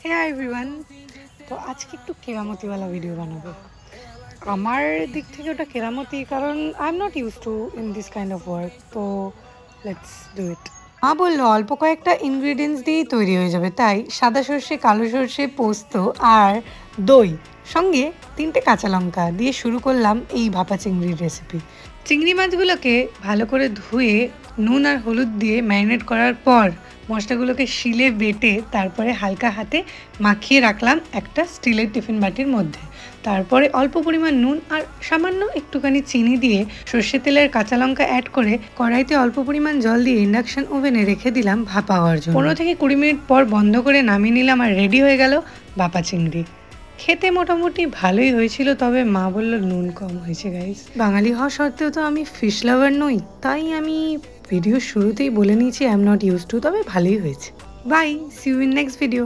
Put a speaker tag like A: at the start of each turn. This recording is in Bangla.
A: হে এভরিওয়ান, তো আজকে একটু কেরামতিওয়ালা ভিডিও বানাবো। আমার দিক থেকে ওটা কেরামতি, কারণ I am not used two in this kind of work. তো লেটস ডু ইট। মা বললো অল্প কয়েকটা ইনগ্রিডিয়েন্টস দিয়েই তৈরি হয়ে যাবে, তাই সাদা সর্ষে, কালো সর্ষে, পোস্ত আর দই, সঙ্গে 3টে কাঁচা লঙ্কা দিয়ে শুরু করলাম এই ভাপা চিংড়ির রেসিপি। চিংড়ি মাছগুলোকে ভালো করে ধুয়ে নুন আর হলুদ দিয়ে ম্যারিনেট করার পর মশলাগুলোকে শিলে বেটে তারপরে হালকা হাতে মাখিয়ে রাখলাম একটা স্টিলের টিফিন বাটির মধ্যে। তারপরে অল্প পরিমাণ নুন আর সামান্য একটুখানি চিনি দিয়ে সর্ষে তেলের কাঁচা লঙ্কা অ্যাড করে কড়াইতে অল্প পরিমাণ জল দিয়ে ইন্ডাকশন ওভেনে রেখে দিলাম ভাপা হওয়ার জন্য। 15 থেকে 20 মিনিট পর বন্ধ করে নামিয়ে নিলাম আর রেডি হয়ে গেল ভাপা চিংড়ি। খেতে মোটামুটি ভালোই হয়েছিল, তবে মা বলল নুন কম হয়েছে গাইস। বাঙালি হওয়া সত্ত্বেও তো আমি ফিশ লাভার নই, তাই আমি ভিডিও শুরুতেই বলে নিয়েছি I am not used to, তবে ভালোই হয়েছে। Bye, see you in next video.